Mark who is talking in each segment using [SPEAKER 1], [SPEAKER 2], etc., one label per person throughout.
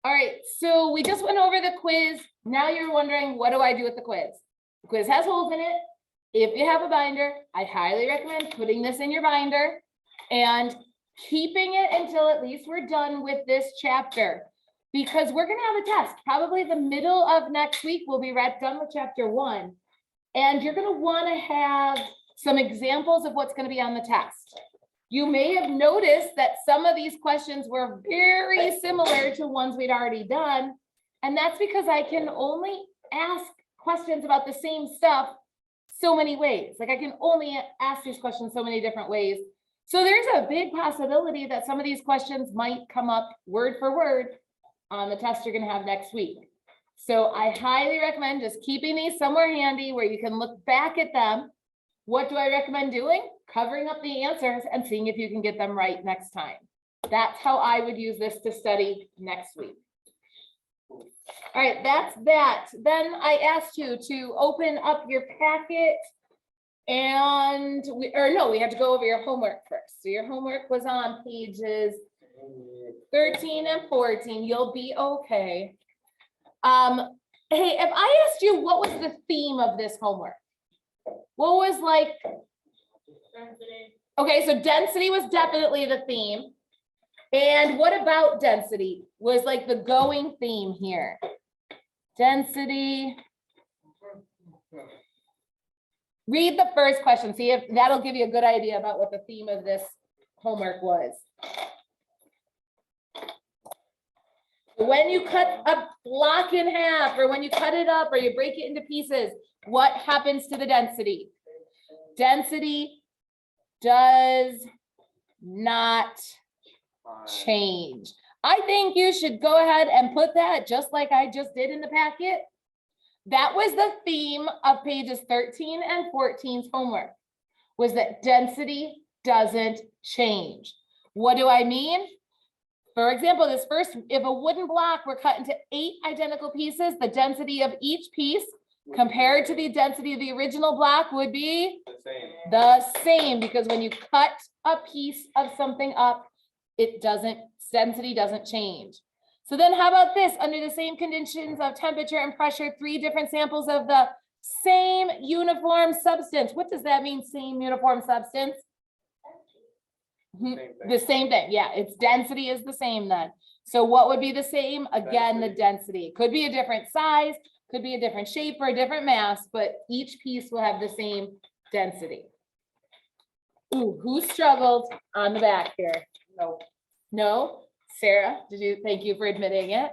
[SPEAKER 1] All right, so we just went over the quiz. Now you're wondering, what do I do with the quiz? The quiz has holes in it. If you have a binder, I highly recommend putting this in your binder and keeping it until at least we're done with this chapter. Because we're gonna have a test, probably the middle of next week, we'll be done with chapter 1. And you're gonna wanna have some examples of what's gonna be on the test. You may have noticed that some of these questions were very similar to ones we'd already done. And that's because I can only ask questions about the same stuff so many ways. Like I can only ask these questions so many different ways. So there's a big possibility that some of these questions might come up word for word on the test you're gonna have next week. So I highly recommend just keeping these somewhere handy where you can look back at them. What do I recommend doing? Covering up the answers and seeing if you can get them right next time. That's how I would use this to study next week. All right, that's that. Then I asked you to open up your packet and we have to go over your homework first. So your homework was on pages 13 and 14. You'll be okay. Hey, if I asked you what was the theme of this homework? What was like? Density. Okay, so density was definitely the theme. And what about density was like the going theme here? Density. Read the first question, see if that'll give you a good idea about what the theme of this homework was. When you cut a block in half, or when you cut it up, or you break it into pieces, what happens to the density? Density does not change. I think you should go ahead and put that just like I just did in the packet. That was the theme of pages 13 and 14's homework, was that density doesn't change. What do I mean? For example, this first, if a wooden block were cut into 8 identical pieces, the density of each piece compared to the density of the original block would be the same, because when you cut a piece of something up, density doesn't change. So then how about this? Under the same conditions of temperature and pressure, 3 different samples of the same uniform substance. What does that mean, same uniform substance? The same thing, yeah, its density is the same then. So what would be the same? Again, the density. Could be a different size, could be a different shape or a different mass, but each piece will have the same density. Ooh, who struggled on the back here? No? Sarah, thank you for admitting it.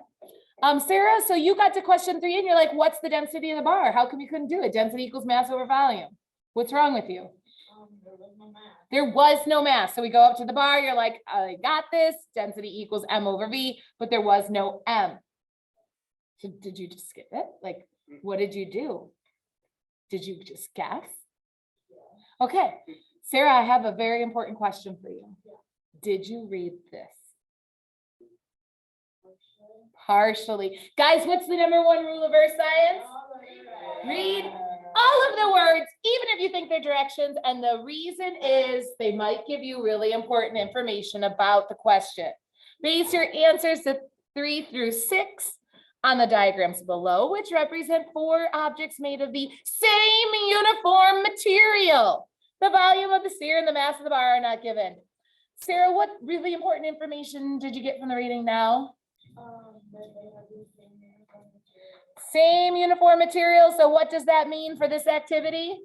[SPEAKER 1] Sarah, so you got to question 3 and you're like, what's the density of the bar? How come you couldn't do it? Density equals mass over volume. What's wrong with you? There was no mass. So we go up to the bar, you're like, I got this, density equals M over V, but there was no M. So did you just skip it? Like, what did you do? Did you just guess? Okay, Sarah, I have a very important question for you. Did you read this? Partially. Guys, what's the #1 rule of earth science? Read all of the words, even if you think they're directions. And the reason is they might give you really important information about the question. Base your answers to 3 through 6 on the diagrams below, which represent 4 objects made of the same uniform material. The volume of the sphere and the mass of the bar are not given. Sarah, what really important information did you get from the reading now? Same uniform material. So what does that mean for this activity?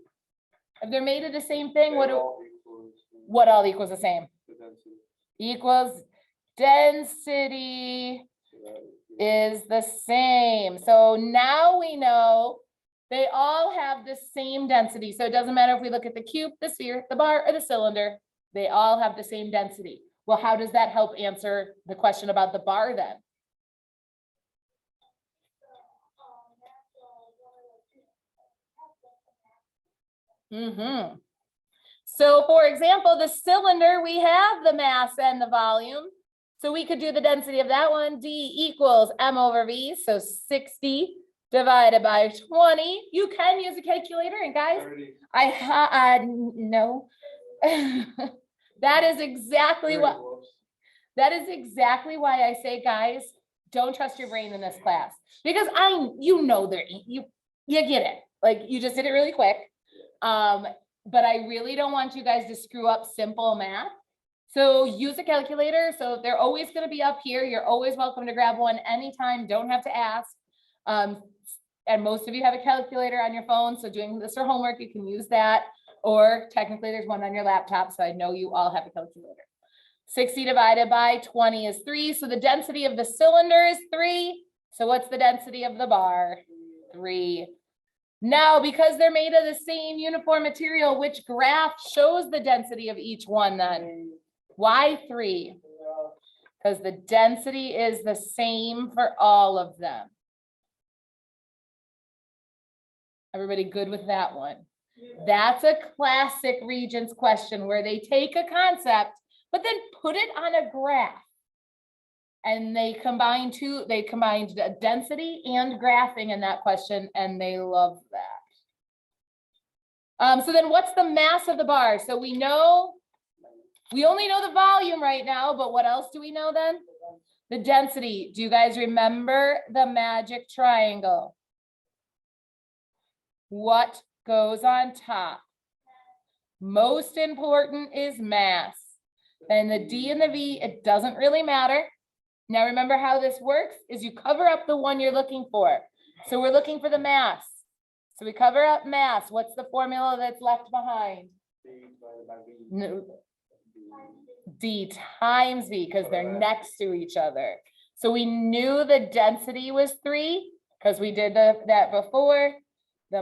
[SPEAKER 1] If they're made of the same thing, what all equals the same? Equals density is the same. So now we know they all have the same density. So it doesn't matter if we look at the cube, the sphere, the bar, or the cylinder, they all have the same density. Well, how does that help answer the question about the bar then? So for example, the cylinder, we have the mass and the volume. So we could do the density of that one. D equals M over V. So 60 divided by 20. You can use a calculator, and guys, 30. No. That is exactly why I say, guys, don't trust your brain in this class because you get it. Like you just did it really quick. But I really don't want you guys to screw up simple math. So use a calculator. So they're always going to be up here. You're always welcome to grab one anytime. Don't have to ask. And most of you have a calculator on your phone. So doing this for homework, you can use that. Or technically there's one on your laptop. So I know you all have a calculator. 60 divided by 20 is 3. So the density of the cylinder is 3. So what's the density of the bar? 3. Now, because they're made of the same uniform material, which graph shows the density of each one then? Why 3? Because the density is the same for all of them. Everybody good with that one? That's a classic Regents question where they take a concept, but then put it on a graph. And they combined density and graphing in that question, and they love that. So then what's the mass of the bar? So we only know the volume right now, but what else do we know then? The density. Do you guys remember the magic triangle? What goes on top? Most important is mass. Then the D and the V, it doesn't really matter. Now remember how this works is you cover up the one you're looking for. So we're looking for the mass. So we cover up mass. What's the formula that's left behind? No. D times V because they're next to each other. So we knew the density was 3 because we did that before. The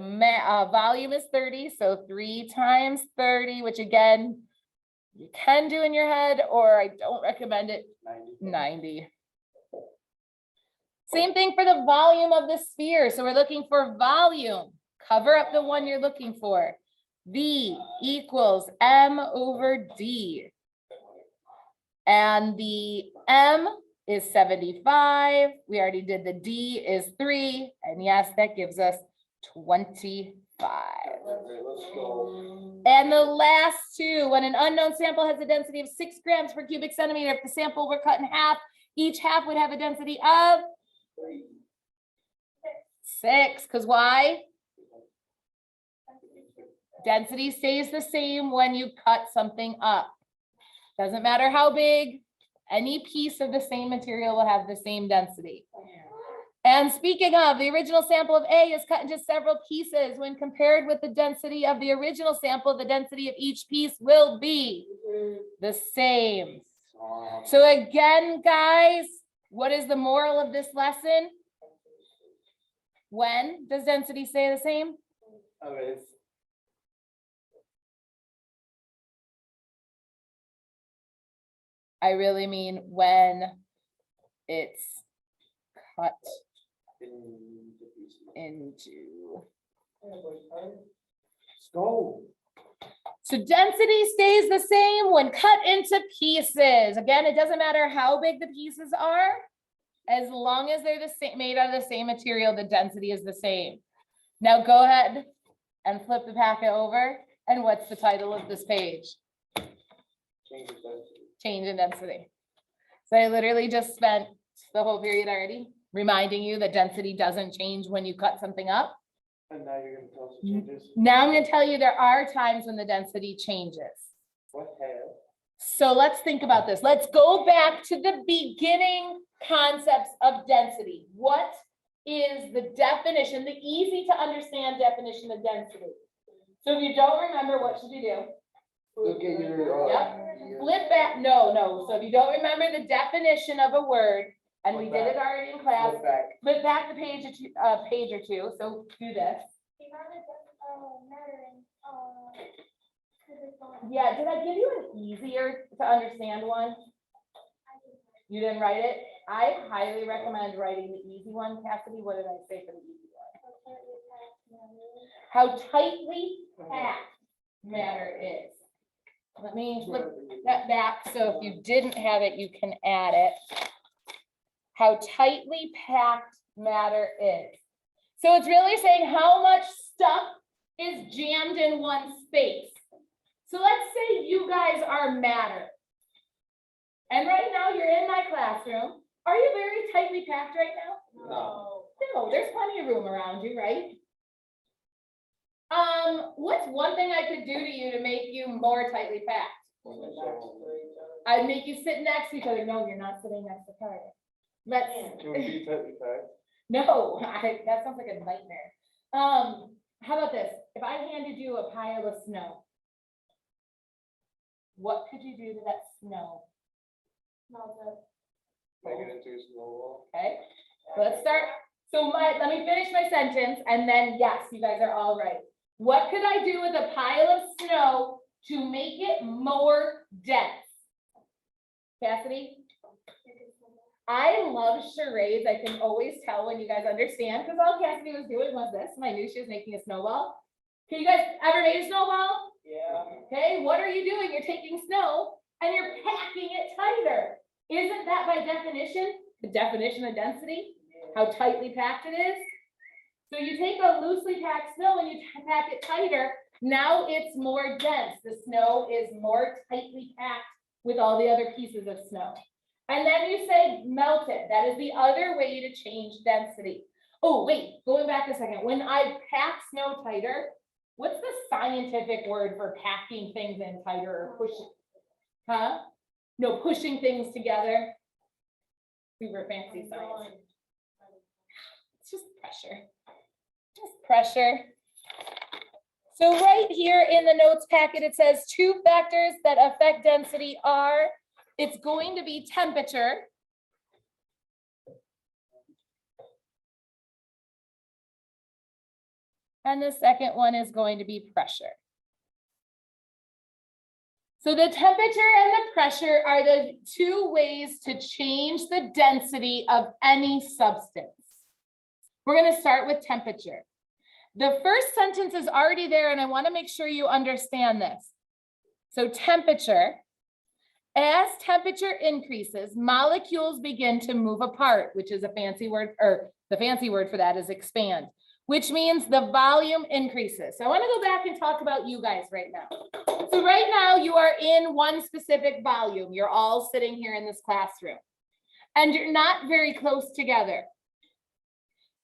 [SPEAKER 1] volume is 30. So 3 times 30, which again, you can do in your head, or I don't recommend it. 90. Same thing for the volume of the sphere. So we're looking for volume. Cover up the one you're looking for. V equals M over D. And the M is 75. We already did the D is 3. And yes, that gives us 25. And the last two, when an unknown sample has a density of 6 grams per cubic centimeter, if the sample were cut in half, each half would have a density of 6. Because why? Density stays the same when you cut something up. Doesn't matter how big, any piece of the same material will have the same density. And speaking of, the original sample of A is cut into several pieces. When compared with the density of the original sample, the density of each piece will be the same. So again, guys, what is the moral of this lesson? When does density stay the same?
[SPEAKER 2] Always.
[SPEAKER 1] I really mean when it's cut into. So density stays the same when cut into pieces. Again, it doesn't matter how big the pieces are, as long as they're the same, made out of the same material, the density is the same. Now go ahead and flip the packet over. And what's the title of this page? Change in density. So I literally just spent the whole period already reminding you that density doesn't change when you cut something up.
[SPEAKER 2] And now you're going to tell us it changes.
[SPEAKER 1] Now I'm going to tell you there are times when the density changes.
[SPEAKER 2] What have?
[SPEAKER 1] So let's think about this. Let's go back to the beginning concepts of density. What is the definition, the easy to understand definition of density? So if you don't remember, what should you do?
[SPEAKER 2] Look at your.
[SPEAKER 1] Yep. Flip back. No. So if you don't remember the definition of a word, and we did it already in class, flip back the page or two. So do this. Yeah, did I give you an easier to understand one? You didn't write it? I highly recommend writing the easy one. Cassidy, what did I say for the easy one? How tightly packed matter is. Let me flip that back. So if you didn't have it, you can add it. How tightly packed matter is. So it's really saying how much stuff is jammed in one space. So let's say you guys are matter. And right now you're in my classroom. Are you very tightly packed right now?
[SPEAKER 2] No.
[SPEAKER 1] No, there's plenty of room around you, right? What's one thing I could do to you to make you more tightly packed? I'd make you sit next to each other. No, you're not sitting next to Carter. Let's,
[SPEAKER 2] Can we be tightly packed?
[SPEAKER 1] no, that sounds like a nightmare. How about this? If I handed you a pile of snow, what could you do to that snow?
[SPEAKER 2] Make it into a snowball?
[SPEAKER 1] Okay, so let's start. So let me finish my sentence and then yes, you guys are all right. What could I do with a pile of snow to make it more dense? Cassidy? I love charades. I can always tell when you guys understand because all Cassidy was doing was this. And I knew she was making a snowball. Okay, you guys ever made a snowball?
[SPEAKER 2] Yeah.
[SPEAKER 1] Okay, what are you doing? You're taking snow and you're packing it tighter. Isn't that by definition, the definition of density? How tightly packed it is? So you take a loosely packed snow and you pack it tighter. Now it's more dense. The snow is more tightly packed with all the other pieces of snow. And then you say melt it. That is the other way to change density. Oh, wait, going back a second. When I pack snow tighter, what's the scientific word for packing things in tighter or pushing? Huh? No, pushing things together. Super fancy science. It's just pressure. Just pressure. So right here in the notes packet, it says 2 factors that affect density are, it's going to be temperature. And the second one is going to be pressure. So the temperature and the pressure are the 2 ways to change the density of any substance. We're going to start with temperature. The first sentence is already there, and I want to make sure you understand this. So temperature, as temperature increases, molecules begin to move apart, which is a fancy word, or the fancy word for that is expand, which means the volume increases. So I want to go back and talk about you guys right now. So right now you are in one specific volume. You're all sitting here in this classroom and you're not very close together.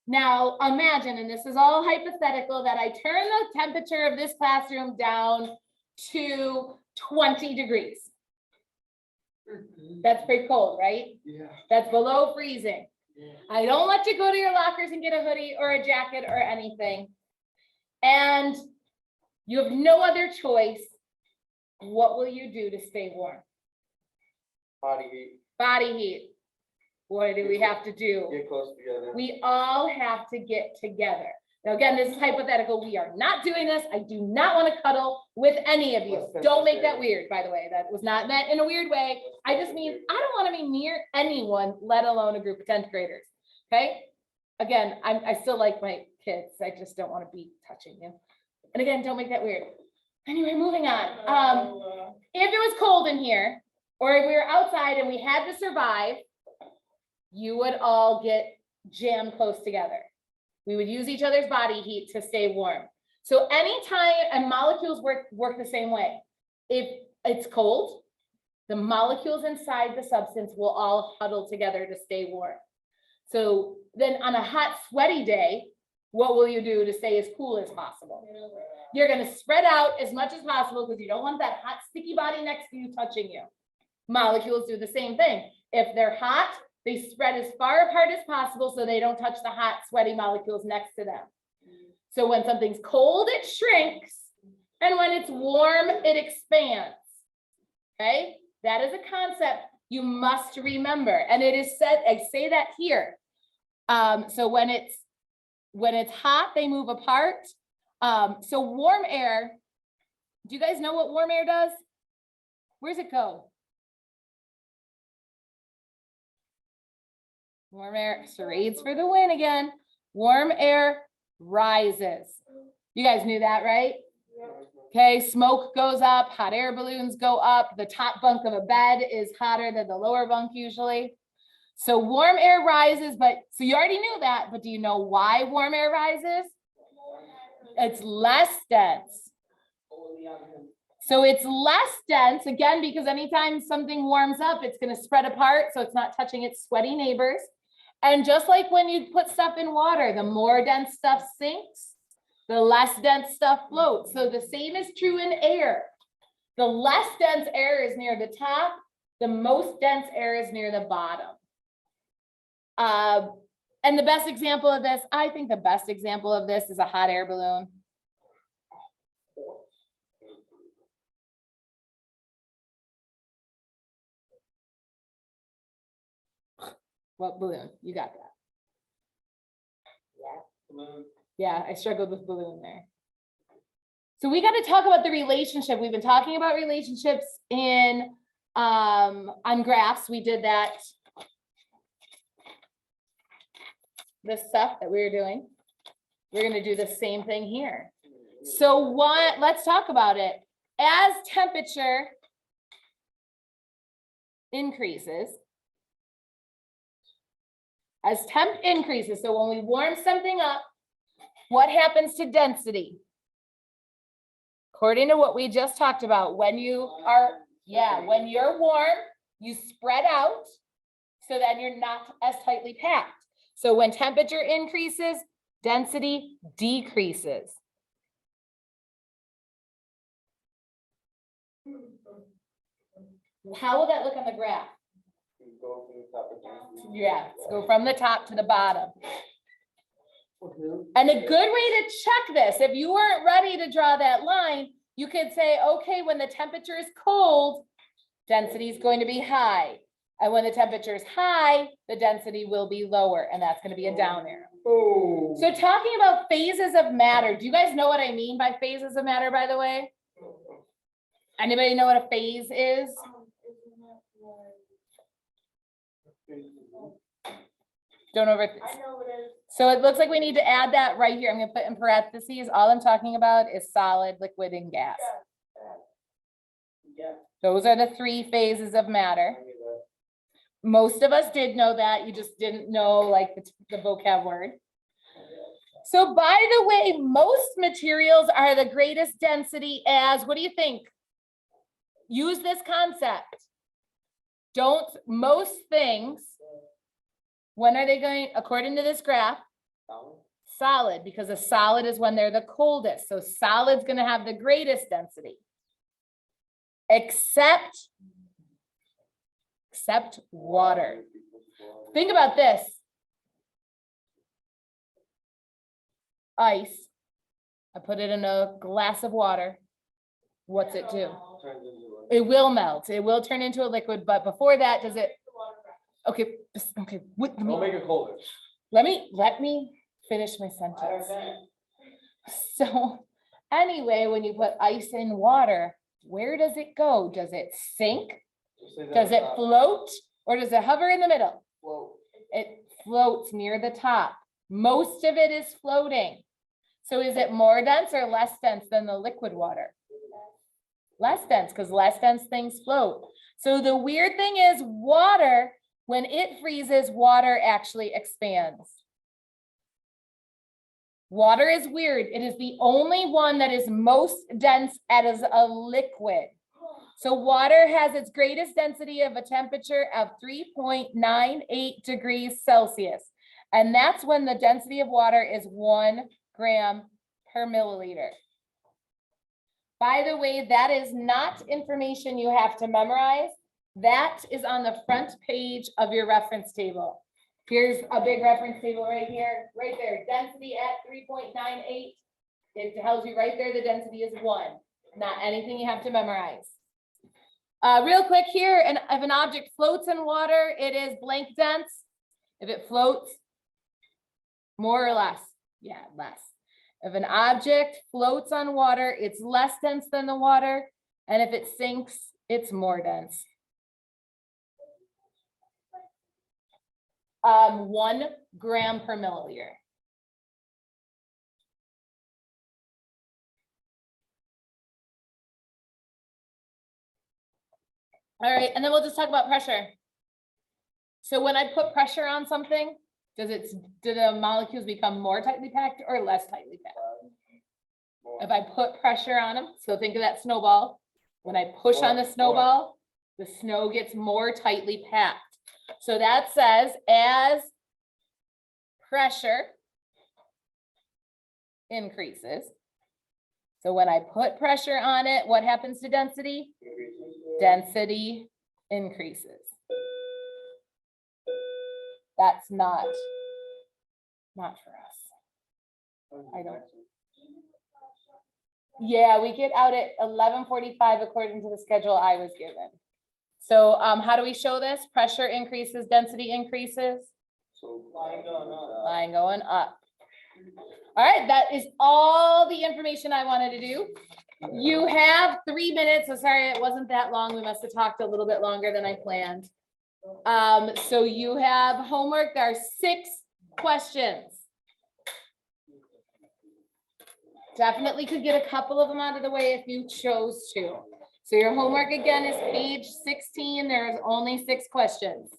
[SPEAKER 1] Now imagine, and this is all hypothetical, that I turn the temperature of this classroom down to 20 degrees. That's pretty cold, right?
[SPEAKER 2] Yeah.
[SPEAKER 1] That's below freezing.
[SPEAKER 2] Yeah.
[SPEAKER 1] I don't let you go to your lockers and get a hoodie or a jacket or anything. And you have no other choice. What will you do to stay warm?
[SPEAKER 2] Body heat.
[SPEAKER 1] Body heat. What do we have to do?
[SPEAKER 2] Get close together.
[SPEAKER 1] We all have to get together. Now, again, this is hypothetical. We are not doing this. I do not want to cuddle with any of you. Don't make that weird, by the way. That was not meant in a weird way. I just mean, I don't want to be near anyone, let alone a group of 10th graders. Okay? Again, I still like my kids. I just don't want to be touching you. And again, don't make that weird. Anyway, moving on. If it was cold in here, or if we were outside and we had to survive, you would all get jammed close together. We would use each other's body heat to stay warm. So anytime, and molecules work the same way. If it's cold, the molecules inside the substance will all huddle together to stay warm. So then on a hot, sweaty day, what will you do to stay as cool as possible? You're gonna spread out as much as possible because you don't want that hot, sticky body next to you touching you. Molecules do the same thing. If they're hot, they spread as far apart as possible so they don't touch the hot, sweaty molecules next to them. So when something's cold, it shrinks. And when it's warm, it expands. Okay? That is a concept you must remember. And it is said, I say that here. So when it's hot, they move apart. So warm air, do you guys know what warm air does? Where's it go? Warm air, charades for the win again. Warm air rises. You guys knew that, right? Okay, smoke goes up, hot air balloons go up. The top bunk of a bed is hotter than the lower bunk usually. So warm air rises, so you already knew that, but do you know why warm air rises? It's less dense. So it's less dense, again, because anytime something warms up, it's gonna spread apart, so it's not touching its sweaty neighbors. And just like when you put stuff in water, the more dense stuff sinks, the less dense stuff floats. So the same is true in air. The less dense air is near the top, the most dense air is near the bottom. And the best example of this, I think the best example of this is a hot air balloon. What balloon? You got that? Yeah, I struggled with balloon there. So we got to talk about the relationship. We've been talking about relationships in on graphs. We did that. This stuff that we were doing. We're going to do the same thing here. So what? Let's talk about it. As temperature increases, as temp increases, so when we warm something up, what happens to density? According to what we just talked about, when you are, when you're warm, you spread out so that you're not as tightly packed. So when temperature increases, density decreases. How will that look on the graph?
[SPEAKER 2] Go from the top of the-
[SPEAKER 1] Yeah, let's go from the top to the bottom. And a good way to check this, if you weren't ready to draw that line, you could say, okay, when the temperature is cold, density is going to be high. And when the temperature is high, the density will be lower, and that's going to be a down arrow.
[SPEAKER 2] Oh.
[SPEAKER 1] So talking about phases of matter, do you guys know what I mean by phases of matter, by the way? Anybody know what a phase is? Don't over. So it looks like we need to add that right here. I'm gonna put in parentheses. All I'm talking about is solid, liquid, and gas. Those are the three phases of matter. Most of us did know that. You just didn't know like the vocab word. So by the way, most materials are the greatest density as, what do you think? Use this concept. Most things, when are they going, according to this graph? Solid, because a solid is when they're the coldest. So solid's gonna have the greatest density. Except water. Think about this. Ice. I put it in a glass of water. What's it do? It will melt. It will turn into a liquid, but before that, does it? Okay, okay.
[SPEAKER 2] Don't make it colder.
[SPEAKER 1] Let me finish my sentence. So anyway, when you put ice in water, where does it go? Does it sink? Does it float? Or does it hover in the middle? It floats near the top. Most of it is floating. So is it more dense or less dense than the liquid water? Less dense, because less dense things float. So the weird thing is water, when it freezes, water actually expands. Water is weird. It is the only one that is most dense as a liquid. So water has its greatest density of a temperature of 3.98 degrees Celsius. And that's when the density of water is 1 gram per milliliter. By the way, that is not information you have to memorize. That is on the front page of your reference table. Here's a big reference table right here, right there. Density at 3.98. It tells you right there the density is 1. Not anything you have to memorize. Real quick here, and if an object floats in water, it is blank dense. If it floats, more or less. Yeah, less. If an object floats on water, it's less dense than the water. And if it sinks, it's more dense. 1 gram per milliliter. All right, and then we'll just talk about pressure. So when I put pressure on something, do the molecules become more tightly packed or less tightly packed? If I put pressure on them, so think of that snowball. When I push on the
[SPEAKER 2] More.
[SPEAKER 1] snowball, the snow gets more tightly packed. So that says as pressure increases. So when I put pressure on it, what happens to density? Density increases. That's not for us. I don't. Yeah, we get out at 11:45 according to the schedule I was given. So how do we show this? Pressure increases, density increases,
[SPEAKER 2] So line going up.
[SPEAKER 1] line going up. All right, that is all the information I wanted to do. You have 3 minutes. So sorry, it wasn't that long. We must have talked a little bit longer than I planned. So you have homework. There are 6 questions. Definitely could get a couple of them out of the way if you chose to. So your homework again is page 16. There's only 6 questions.